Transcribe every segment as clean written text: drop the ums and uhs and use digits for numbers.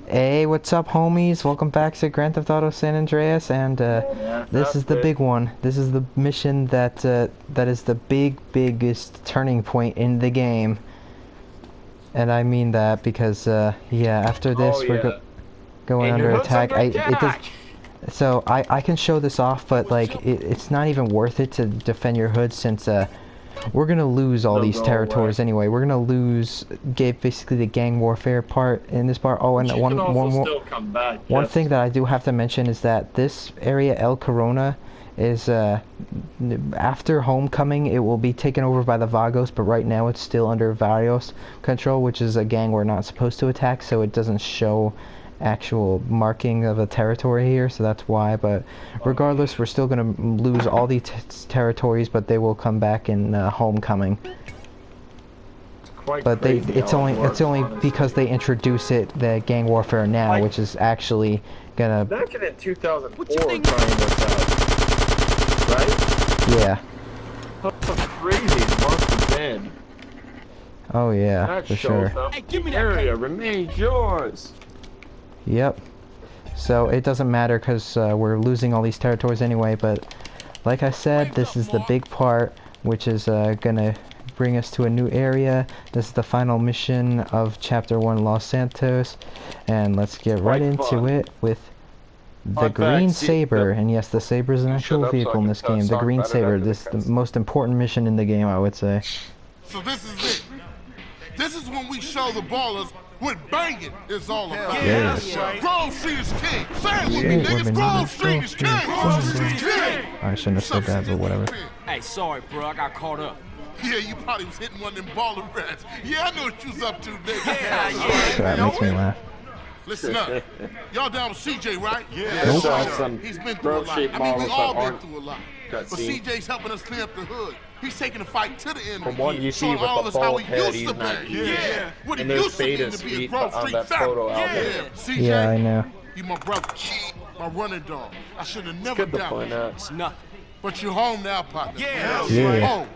Hey, what's up, homies? Welcome back to Grand Theft Auto San Andreas, and this is the big one. This is the mission that that is the biggest turning point in the game. And I mean that because yeah, after this we're going under attack. So I can show this off, but like it's not even worth it to defend your hood since we're gonna lose all these territories anyway. We're gonna lose basically the gang warfare part in this part. Oh, and one thing that I do have to mention is that this area, El Corona, is after homecoming it will be taken over by the Vagos, but right now it's still under Varios control, which is a gang we're not supposed to attack, so it doesn't show actual marking of a territory here, so that's why. But regardless, we're still gonna lose all these territories, but they will come back in homecoming. But it's only because they introduce the gang warfare now, which is actually gonna back in 2004 trying this out, right? Yeah. That's so crazy. It must have been. Oh yeah, that for sure. Hey, give me that area remains yours. Yep. So it doesn't matter because we're losing all these territories anyway, but like I said, this is the big part, which is gonna bring us to a new area. This is the final mission of Chapter 1, Los Santos, and let's get right into it with the Green Sabre. And yes, the Sabre is an actual vehicle in this game. The Green Sabre, this is the most important mission in the game, I would say. So this is it. This is when we show the ballers what banging is all about. Yeah. Grove Street is king. Say it with me, niggas. Grove Street is king. Grove Street is king. I shouldn't have said that, but whatever. Hey, sorry, bro. I got caught up. Yeah, you probably was hitting one of them baller rats. Yeah, I know what you was up to, nigga. Yeah. That makes me laugh. Listen up. Y'all down with CJ, right? Yeah. Nope. He's been through a lot. I mean, we all been through a lot. But CJ's helping us clean up the hood. He's taking the fight to the end. From what you see with all the us how bald he head, used to not be. Yeah. What he and there's used to be Beta to be a Street Grove on Street that Family. photo out there. CJ, Yeah, I know. you my brother, my running dog. I should have never Good to doubted point you. out. It's nothing. But you're home now, partner. Yeah.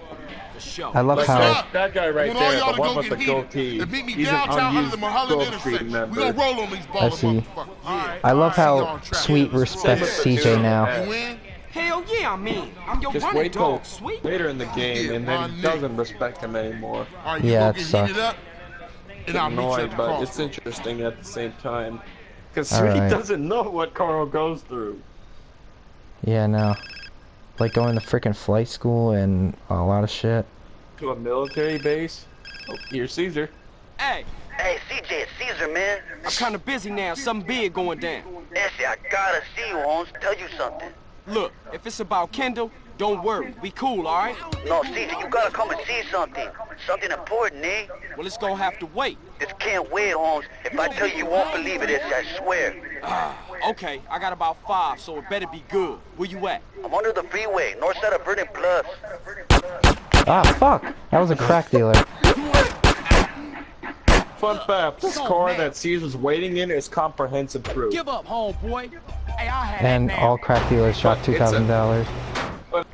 For sure. I love how That guy right I want all there, y'all the to one go with the get goatee. heated and meet me He's an downtown under the unused Mulholland Grove Street Intersection. member. We gonna roll on these balls, see. motherfuckers. I love how Sweet respects CJ now. You win? Hell yeah, I mean. I'm your Just running wait till dog, sweet. later in the game, and then he doesn't respect him anymore. All right, you Yeah, go it get sucks. heated up, and I'll meet you at Annoyed, the but crossroads. it's interesting at the same time. Because All Sweet right. doesn't know what Carl goes through. Yeah, no. Like going to freaking flight school and a lot of shit. To a military base. Oh, here's Caesar. Hey, Hey, CJ, it's Caesar, man. I'm kind of busy now. Something big going down. Actually, I gotta see you, Holmes. Tell you something. Look, if it's about Kendall, don't worry. We cool, all right? No, Caesar, you gotta come and see something. Something important, eh? Well, it's gonna have to wait. This can't wait, Holmes. If I tell you, you won't believe it, I swear. Okay, I got about 5, so it better be good. Where you at? I'm under the freeway, north side of Vernon Plus. Ah, fuck! That was a crack dealer. Fun fact, this car that Caesar's waiting in is comprehensive proof. Give up, homeboy. Hey, I had And that now. all crack dealers drop $2,000. But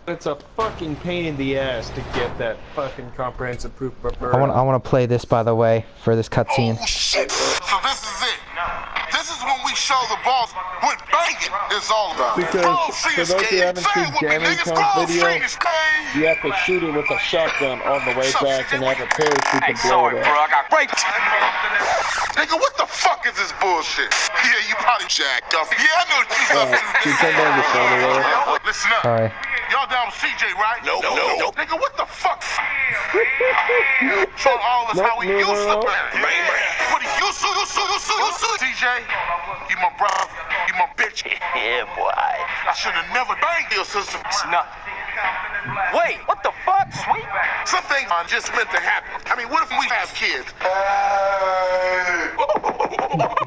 it's a fucking pain in the ass to get that fucking comprehensive proof for I want to play this, by the way, for this cutscene. Oh, shit. So this is it. This is when we show the boss what banging is all about. Because for those who haven't seen Jamming Tom's video, you have to shoot it with a shotgun on the way back and have a parachute to blow it up. I got break. Nigga, what the fuck is this bullshit? Yeah, you probably jacked up. Yeah, I know what you up Can you turn down the sound a little? Listen up. Sorry. Y'all down with CJ, right? No. Nigga, what the fuck? Showing all us how we used to be. What he used to. CJ, you my brother, you my bitch. Yeah, boy. I should have never banged your sister. It's nothing. Wait, what the fuck, sweet? Some things are just meant to happen. I mean, what if we have kids?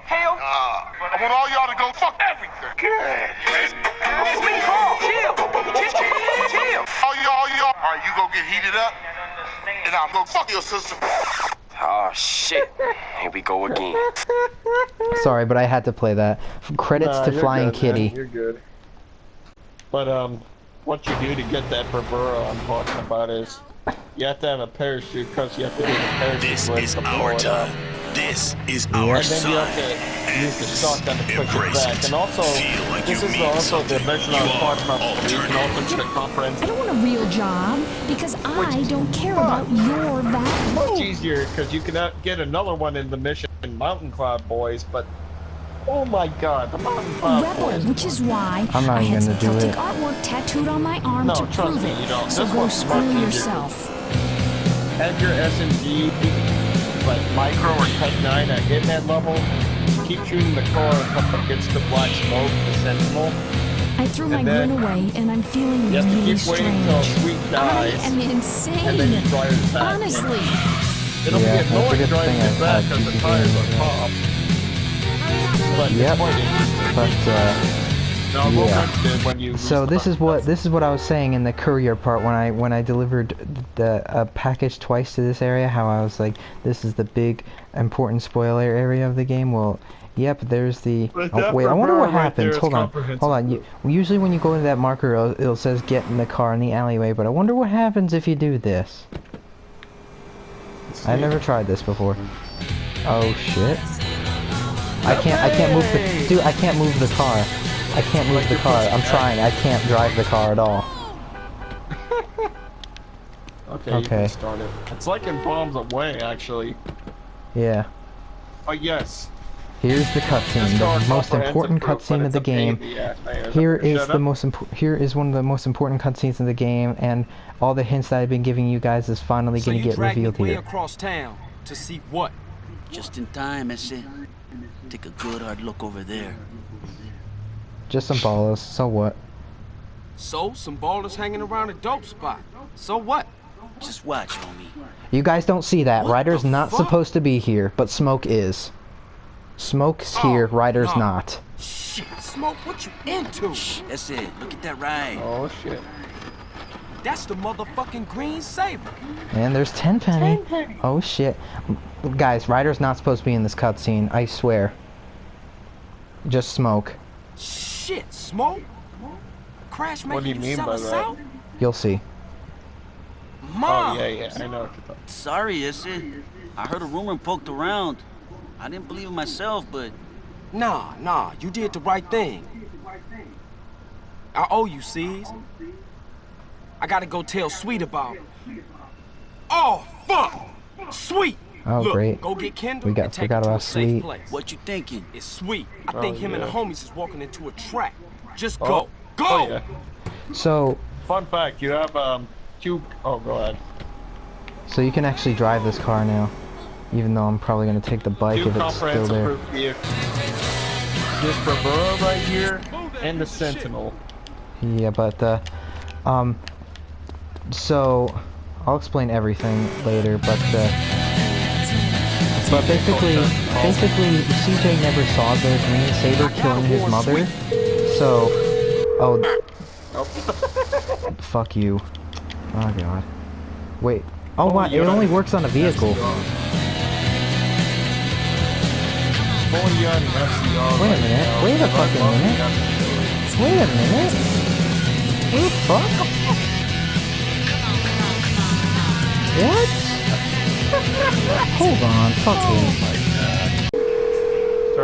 Hell. I want all y'all to go fuck everything. Sweet, calm. Chill. All y'all. All right, you go get heated up, and I'll go fuck your sister. Oh, shit. Here we go again. Sorry, but I had to play that. Credits to You're Flying good, Kitty. man. You're good. But what you do to get that Bravura I'm talking about is you have to have a parachute because you have to do the parachute. This is our time. This is our And then you have sign. to use the shotgun to push it Embrace back. it. And also, Feel like this you is mean also the something. mission I was You talking about. are You can also get a I comprehensive. don't want a real job because I don't care about your value. Much easier because you can get another one in the mission, Mountain Cloud Boys, but oh my god, the Mountain Cloud Rebel, Boys. which is why I'm not I had even some gonna do Celtic it. artwork tattooed on my arm No, to trust prove me, it. you don't. So This go one's much screw easier. yourself. Have your SMG, like Micro or Tech 9 at hitting that level. Keep shooting the car until it gets the black smoke, the Sentinel. I threw my And then grin away and I'm feeling You have to really keep waiting until strange. Sweet I dies. am And then insane. you try it back. Honestly. It'll Yeah, be that's a annoying good driving thing it back I because the keep tires doing are that. popped. But Yep. it's quite interesting. But No, we'll yeah. mention it when you so this is what I was saying in the courier part when I delivered the package twice to this area. How I was like, this is the big important spoiler area of the game. Well, yep. There's the. But Oh, that wait, I wonder what right there happens. is Hold on. comprehensive. Usually when you go into that marker, it'll says get in the car in the alleyway. But I wonder what happens if you do this. I've never tried this before. Oh shit. I can't move the dude. I can't move the car. I can't move the car. I'm trying. I can't drive the car at all. Okay, you can start it. It's like in Bombs Away, actually. Yeah. But yes. Here's the cutscene, the most important cutscene of the game. Here is one of the most important cutscenes in the game, and all the hints that I've been giving you guys is finally So gonna you get dragged me revealed way here. across town to see what? Just in time, ese. Take a good hard look over there. Just some ballas. So what? So, some ballers hanging around a dope spot. So what? Just watch, homie. You guys don't see that. What Ryder's the not fuck? supposed to be here, but Smoke is. Smoke's here. Ryder's no. not. Shit, Smoke, what you into? That's it. Look at that ride. Oh shit. That's the motherfucking Green Sabre. And there's Tenpenny. Oh shit. Guys, Ryder's not supposed to be in this cutscene. I swear. Just Smoke. Shit, Smoke? Crash What do you making mean sell by us that? out? You'll see. Mom! Oh yeah, I know what you're talking. Sorry, ese. I heard a rumor and poked around. I didn't believe it myself, but Nah, you did the right thing. I owe you, C's. I gotta go tell Sweet about it. Oh, fuck! Sweet! Oh, Look, great. go get Kendall We and take forgot her to about a safe Sweet. place. what you thinking? It's Sweet. I Oh, think him and the yeah. homies is walking into a trap. Just Oh. go. Go! Oh yeah. So Fun fact, you have two. Oh, go ahead. you can actually drive this car now. Even though I'm probably gonna take the bike Two if it's still comprehensive there. proof vehicles. This Bravura right here, and the Sentinel. Yeah, but so I'll explain everything later, but basically CJ never saw the Green Sabre killing his mother, so fuck you. Oh god. Wait. Oh wow, it only works on a vehicle. Wait a minute. Wait a fucking minute. Wait a minute. What the fuck? What? Hold on. Fuck you.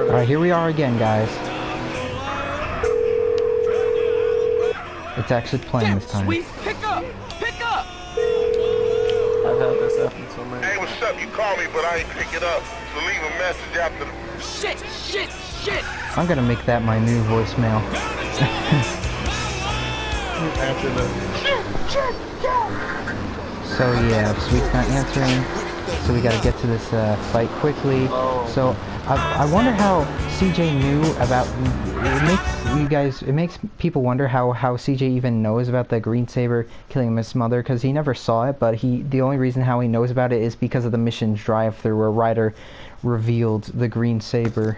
Alright, here we are again, guys. It's actually playing Damn, this time. Sweet, pick up! Pick up! I've had this happen so many. Hey, what's up? You call me, but I ain't pick it up. So leave a message after the... Shit! I'm gonna make that my new voicemail. After the. So yeah, Sweet's not answering, so we gotta get to this fight quickly. So I wonder how CJ knew about. It makes people wonder how CJ even knows about the Green Sabre killing his mother, because he never saw it, but the only reason how he knows about it is because of the mission drive-through where Ryder revealed the Green Sabre.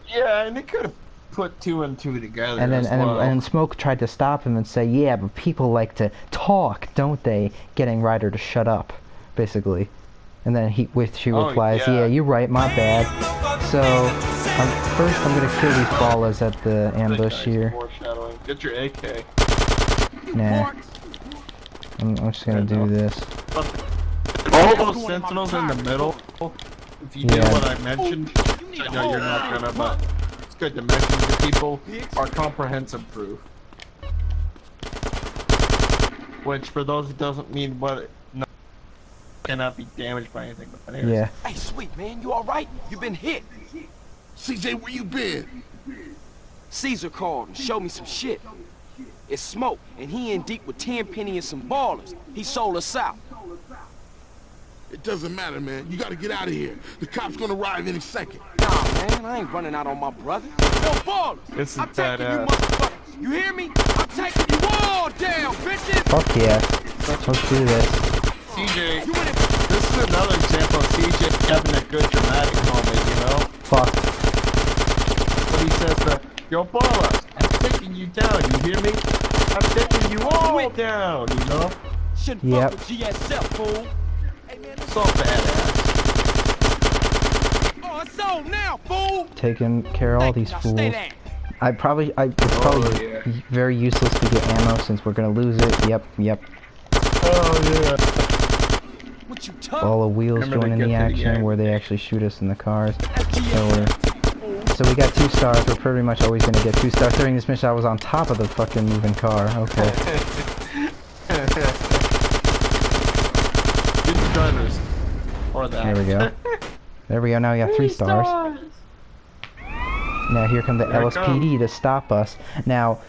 Yeah, and they could have put two and two together. And then as well. and Smoke tried to stop him and say, yeah, but people like to talk, don't they? Getting Ryder to shut up, basically. And then she replies, yeah, you're right, my bad. So first I'm gonna kill these ballas at the ambush here. Foreshadowing. Get your AK. Nah. I'm just gonna do this. All those sentinels in the middle, if you do Yeah. what I mentioned, I know you're not gonna, but it's good to mention to people, are comprehensive proof. Which, for those it doesn't mean what, no, cannot be damaged by anything. But anyways. Yeah. Hey, Sweet, man, you alright? You been hit. CJ, where you been? Caesar called and showed me some shit. It's Smoke, and he in deep with Tenpenny and some Ballas. He sold us out. It doesn't matter, man. You gotta get out of here. The cops gonna arrive any second. Nah, man, I ain't running out on my brother. No Ballas! This is I'm taking you badass. motherfuckers. You hear me? I'm taking you all down, bitches! Fuck yeah. Let's do this. CJ, You in it? this is another example of CJ having a good dramatic moment, you know? Fuck. But he says that, yo, Ballas, I'm taking you down, you hear me? I'm taking you all down, you know? Shouldn't Yep. fuck with GSL, fool. Hey, man, It's all badass. oh, it's on now, fool! Taking care of all these Now fools. stay there. It's probably yeah. very useless to get ammo since we're gonna lose it. Yep. Oh, yeah. What you tough? All the wheels Remember to joining get the to the action end. where they actually shoot us in the cars. That's So GSL. So we got 2 stars. We're pretty much always gonna get 2 stars. During this mission, I was on top of the fucking moving car. Okay. Good drivers. Or that. There we go. There we go. Now we got 3 stars. Now here come the Here it LSPD to stop us. Now,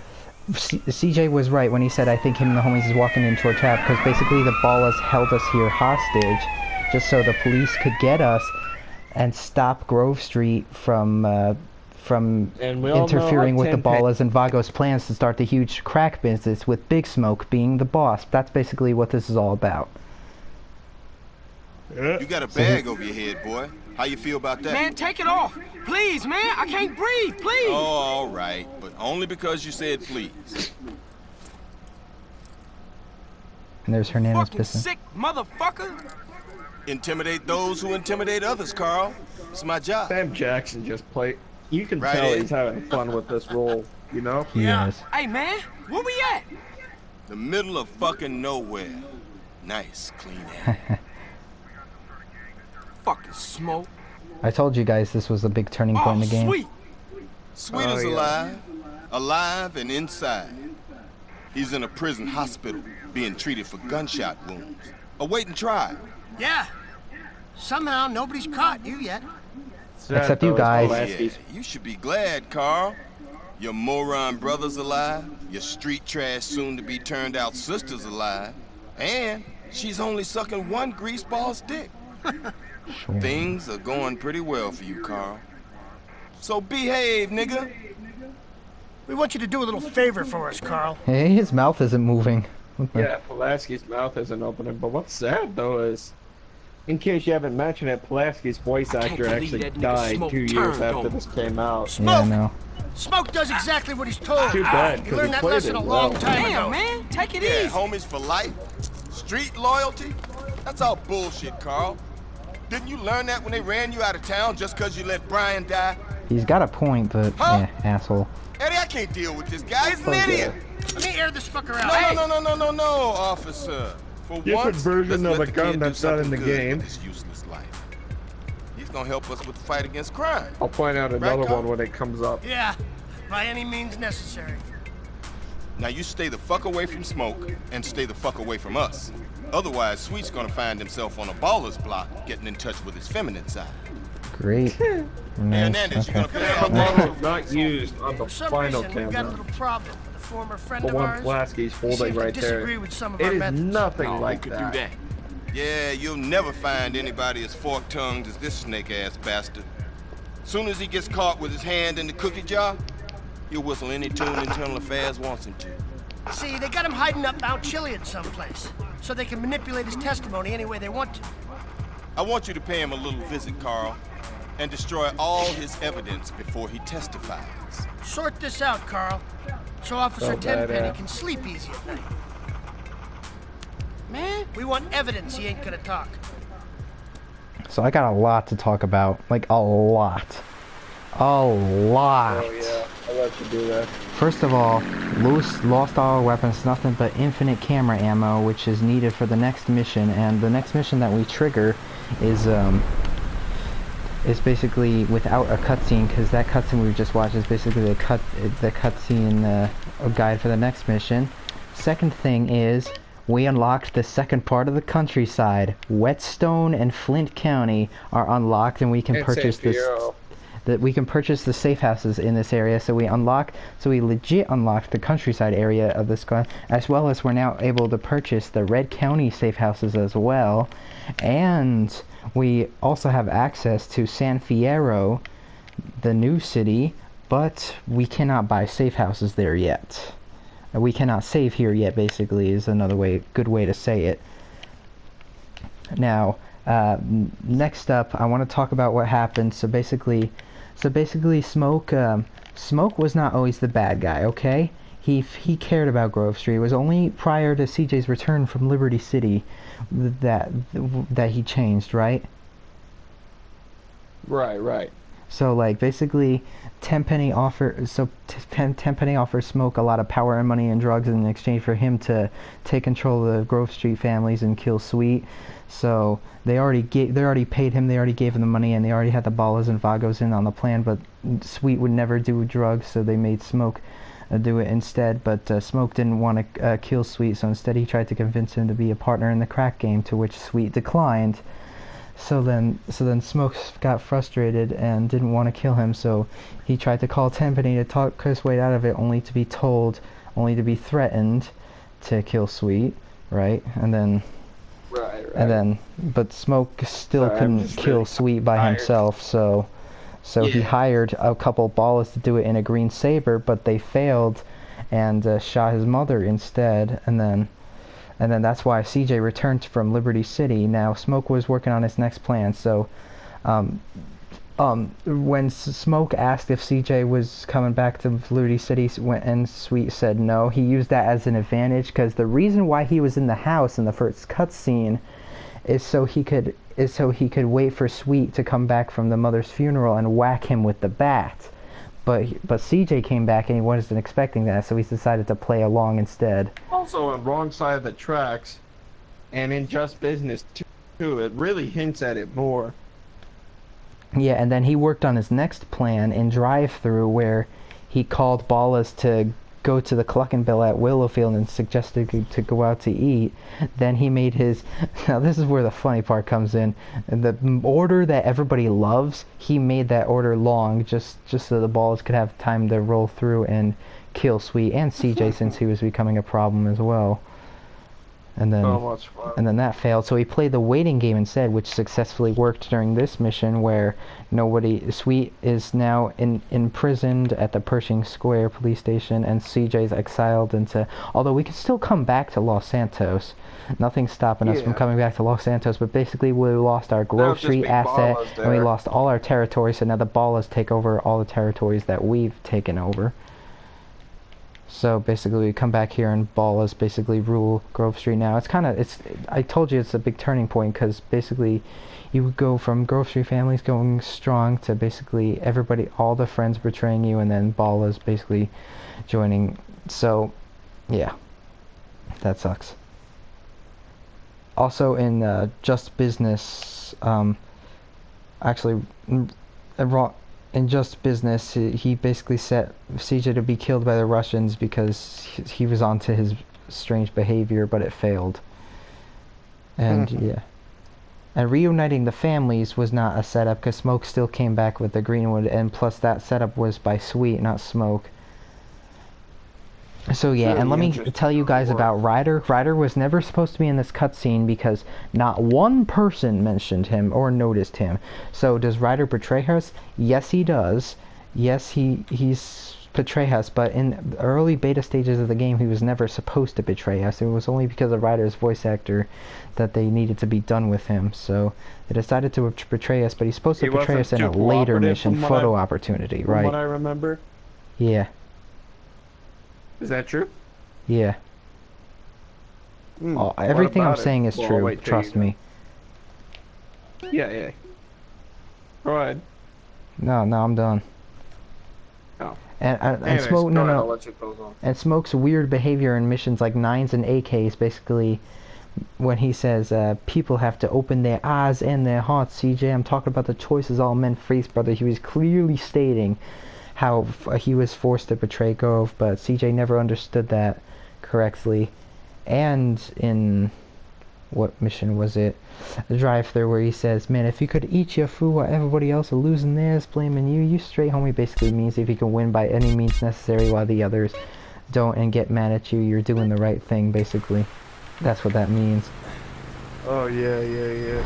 CJ was right when he said I think him and the homies is walking into a trap because basically the Ballas held us here hostage just so the police could get us and stop Grove Street from And we all know interfering how with the Tenpenny- Ballas and Vago's plans to start the huge crack business with Big Smoke being the boss. That's basically what this is all about. You got a bag over your head, boy. How you feel about that? Man, take it off. Please, man. I can't breathe. Please. Oh, all right. But only because you said please. And there's Hernandez Fucking pissing. sick motherfucker. Intimidate those who intimidate others, Carl. It's my job. Sam Jackson just played. You can Right tell in. he's having fun with this role, you know? Yes. Hey, man. Where we at? The middle of fucking nowhere. Nice, clean air. Fucking Smoke. I told you guys this was a big turning point in the game. Sweet. Sweet Oh, is yeah. alive. Alive and inside. He's in a prison hospital being treated for gunshot wounds. Awaiting trial. Yeah. Somehow nobody's caught you yet. Except you guys. Yeah, you should be glad, Carl. Your moron brother's alive. Your street trash soon-to-be turned-out sister's alive. And she's only sucking one greaseball's dick. Sure. Things are going pretty well for you, Carl. So behave, nigga. We want you to do a little favor for us, Carl. Hey, his mouth isn't moving. What the- Yeah, Pulaski's mouth isn't opening, but what's sad though is, in case you haven't mentioned it, Pulaski's voice I can't actor believe actually that nigga died Smoke 2 years turned after on me. this came out. Yeah, I Smoke! know. Smoke does exactly what he's told. Too bad, He 'cause learned he that played lesson it a long well. time Damn, ago. man. Take it Yeah, easy. homies for life. Street loyalty. That's all bullshit, Carl. Didn't you learn that when they ran you out of town just because you let Brian die? He's got a point, but Huh? asshole. Eddie, I can't deal with this guy. He's an Okay. idiot. Let me air this fucker out. No, officer. For Different once, version let's of let a the gun kid do that's not in something the good game. with his useless life. He's gonna help us with the fight against crime. I'll point out another Carl? one when it comes up. Yeah, by any means necessary. Now you stay the fuck away from Smoke and stay the fuck away from us. Otherwise, Sweet's gonna find himself on a baller's block, getting in touch with his feminine side. Great. Hernandez, you Okay. gonna play all That that? was not used on the For some final reason, we've got a camera. little problem with a former friend The of one ours. Pulaski's He holding seems to right disagree there. with some of It our is methods. nothing No, like who that. could do that? Yeah, you'll never find anybody as fork-tongued as this snake-ass bastard. Soon as he gets caught with his hand in the cookie jar, he'll whistle any tune Internal Affairs wants him to. See, they got him hiding up Mount Chiliad someplace, so they can manipulate his testimony any way they want to. I want you to pay him a little visit, Carl, and destroy all his evidence before he testifies. Sort this out, Carl, so Officer Oh, Tenpenny badass. can sleep easy at night. Man, we want evidence he ain't gonna talk. So I got a lot to talk about. Like, a lot. A lot. Oh yeah, I'll let you do that. First of all, lost all our weapons, nothing but infinite camera ammo, which is needed for the next mission. And the next mission that we trigger is is basically without a cutscene, because that cutscene we just watched is basically the cutscene guide for the next mission. Second thing is we unlocked the second part of the countryside. Whetstone and Flint County are unlocked, and we can purchase this. That we can purchase the safe houses in this area. So we legit unlocked the countryside area of this class, as well as we're now able to purchase the Red County safe houses as well. And we also have access to San Fierro, the new city, but we cannot buy safe houses there yet. We cannot save here yet, basically, is another good way to say it. Now, next up, I want to talk about what happened. So basically, Smoke was not always the bad guy, okay? He cared about Grove Street. It was only prior to CJ's return from Liberty City that he changed, right? Right. So like basically, Tenpenny offers Smoke a lot of power and money and drugs in exchange for him to take control of the Grove Street families and kill Sweet. So they already paid him, they already gave him the money, and they already had the Ballas and Vagos in on the plan. But Sweet would never do drugs, so they made Smoke do it instead. But Smoke didn't want to kill Sweet, so instead he tried to convince him to be a partner in the crack game, to which Sweet declined. So then Smoke got frustrated and didn't want to kill him, so he tried to call Tenpenny to talk his way out of it, only to be threatened to kill Sweet, right? But Smoke still couldn't kill Sweet by himself, so he hired a couple Ballas to do it in a Green Sabre, but they failed and shot his mother instead, and then that's why CJ returned from Liberty City. Now Smoke was working on his next plan, so when Smoke asked if CJ was coming back to Liberty City and Sweet said no, he used that as an advantage, because the reason why he was in the house in the first cutscene is so he could wait for Sweet to come back from the mother's funeral and whack him with the bat. But CJ came back and he wasn't expecting that, so he decided to play along instead. Also on Wrong Side of the Tracks and in Just Business too, it really hints at it more. Yeah, and then he worked on his next plan in Drive-Thru, where he called Ballas to go to the Cluckenbill at Willowfield and suggested to go out to eat. Then he made his... Now this is where the funny part comes in. The order that everybody loves, he made that order long just so the Ballas could have time to roll through and kill Sweet and CJ since he was becoming a problem as well. And then, so much fun. And then that failed, so he played the waiting game instead, which successfully worked during this mission, where Sweet is now imprisoned at the Pershing Square police station, and CJ's exiled into... Although we can still come back to Los Santos. Nothing's stopping us from coming back to Los Santos, but basically we lost our Grove Street asset, and we lost all our territory, so now the Ballas take over all the territories that we've taken over. So basically we come back here and Ballas basically rule Grove Street now. I told you it's a big turning point, because basically you would go from Grove Street families going strong to basically everybody, all the friends betraying you, and then Ballas basically joining. So yeah, that sucks. Also in Just Business, in Just Business, he basically set CJ to be killed by the Russians because he was onto his strange behavior, but it failed. And yeah. And reuniting the families was not a setup, because Smoke still came back with the Greenwood, and plus that setup was by Sweet, not Smoke. So yeah, and let me tell you guys about Ryder. Ryder was never supposed to be in this cutscene because not one person mentioned him or noticed him. So does Ryder betray us? Yes, he does. Yes, he's betray us, but in the early beta stages of the game, he was never supposed to betray us. It was only because of Ryder's voice actor that they needed to be done with him. So they decided to betray us, but he's supposed to betray us in a later mission, photo opportunity, right? From what I remember. Yeah. Is that true? Yeah. Everything I'm saying is true. Trust me. Yeah. Go ahead. No, I'm done. Oh. And Smoke, no. And Smoke's weird behavior in missions like 9s and AKs when he says people have to open their eyes and their hearts. CJ, I'm talking about the choices all men face, brother. He was clearly stating how he was forced to betray Grove, but CJ never understood that correctly. And in what mission was it? The drive-thru, where he says, man, if you could eat your food while everybody else are losing theirs, blaming you, you straight homie, basically means if you can win by any means necessary while the others don't and get mad at you, you're doing the right thing, basically. That's what that means. Oh yeah.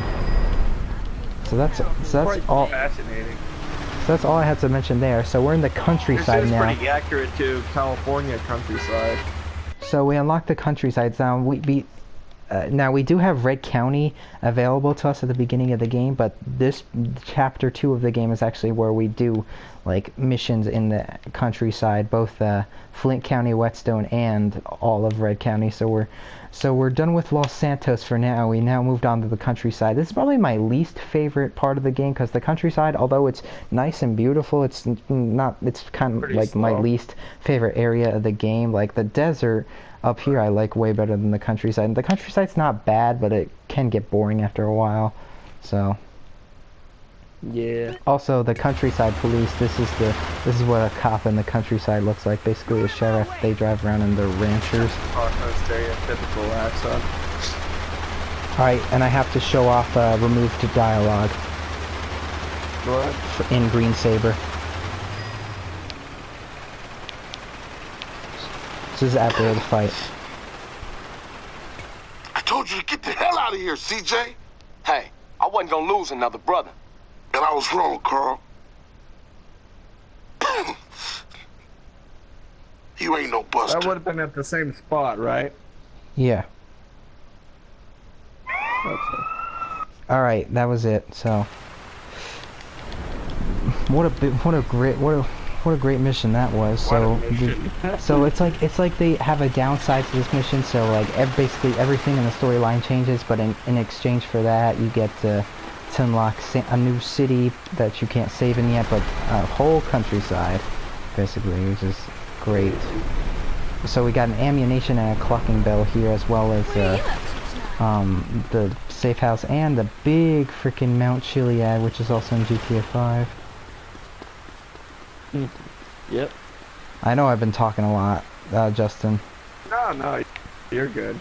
So that's all. Fascinating. So that's all I had to mention there. So we're in the countryside now. Pretty accurate to California countryside. So we unlocked the countryside. Now we do have Red County available to us at the beginning of the game, but this chapter 2 of the game is actually where we do like missions in the countryside, both Flint County, Whetstone, and all of Red County. So we're done with Los Santos for now. We now moved on to the countryside. This is probably my least favorite part of the game, because the countryside, although it's nice and beautiful, it's kind of Pretty like my slow. least favorite area of the game. Like the desert up here I like way better than the countryside. And the countryside's not bad, but it can get boring after a while. So Yeah. also the countryside police, this is what a cop in the countryside looks like. Basically a sheriff. They drive around in their ranchers. No stereotypical accent. Alright, and I have to show off remove to dialogue What? in Green Sabre. This is after the fight. I told you to get the hell out of here, CJ. Hey, I wasn't gonna lose another brother. And I was wrong, Carl. You ain't no buster. That would have been at the same spot, right? Yeah. Okay. Alright, that was it. So what a great mission that was. So it's like they have a downside to this mission. So like basically everything in the storyline changes, but in exchange for that you get to unlock a new city that you can't save in yet, but a whole countryside basically, which is great. So we got an ammunition and a clucking bell here, as well as the safe house and the big freaking Mount Chiliad, which is also in GTA 5. Yep. I know I've been talking a lot, Justin. No, you're good.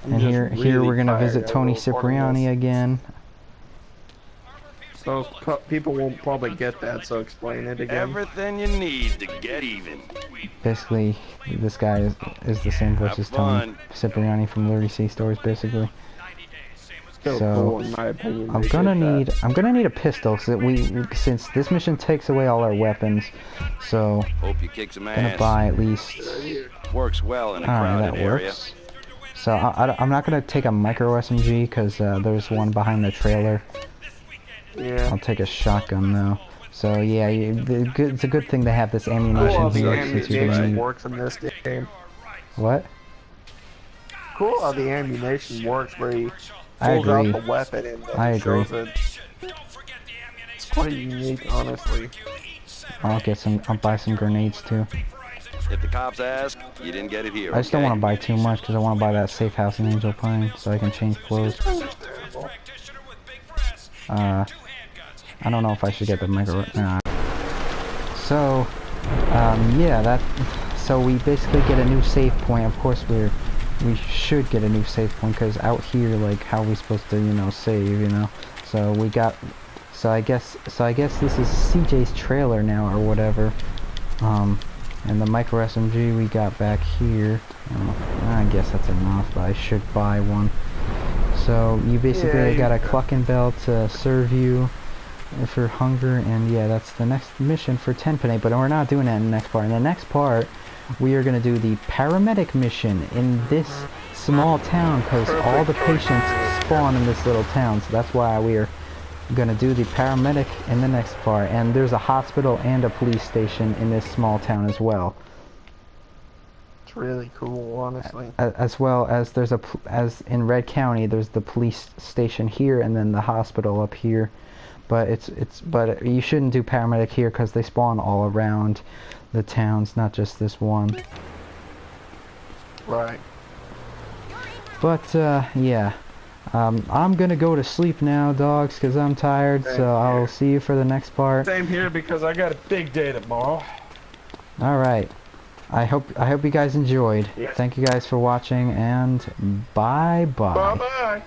I'm And just here really we're gonna tired visit of Tony recording Cipriani this. again. So people won't probably get that, so explain it again. Everything you need to get even. Basically, this guy is the same voice Have as Tony fun. Cipriani from Liberty Sea Stories, basically. Still So, cool, in my opinion. I'm they gonna did that. need a pistol, so since this mission takes away all our weapons, so Hope you kick some I'm gonna ass. buy at least. Works well in a Alright, crowded that area. works. So I'm not gonna take a micro SMG because there's one behind the trailer. Yeah. I'll take a shotgun though. So yeah, it's a good thing to have this ammunition Cool how the here since you're gonna ammunition need. works in this game. What? Cool how the ammunition works, where he I pulls out agree. the weapon and then I agree. shows it. It's quite unique, honestly. I'll buy some grenades too. If the cops ask, you didn't get it here. I just don't okay? want to buy too much because I want to buy that safe house in Angel Pine so I can change clothes. I don't know if I should get the micro. So, yeah, so we basically get a new save point. Of course, we should get a new save point because out here, like, how are we supposed to, save, So we got. So I guess this is CJ's trailer now or whatever. And the micro SMG we got back here. I guess that's enough, but I should buy one. So you basically got a clucking bell to serve you for hunger, and yeah, that's the next mission for Tenpenny, but we're not doing that in the next part. In the next part, we are going to do the paramedic mission in this small town because all the patients spawn in this little town, so that's why we are gonna do the paramedic in the next part. And there's a hospital and a police station in this small town as well. It's really cool, honestly. As well as as in Red County, there's the police station here and then the hospital up here. But but you shouldn't do paramedic here because they spawn all around the towns, not just this one. Right. But yeah, I'm gonna go to sleep now, dogs, because I'm tired. So I'll see you for the next part. Same here, because I got a big day tomorrow. All right. I hope you guys enjoyed. Yeah. Thank you guys for watching, and bye bye. Bye bye.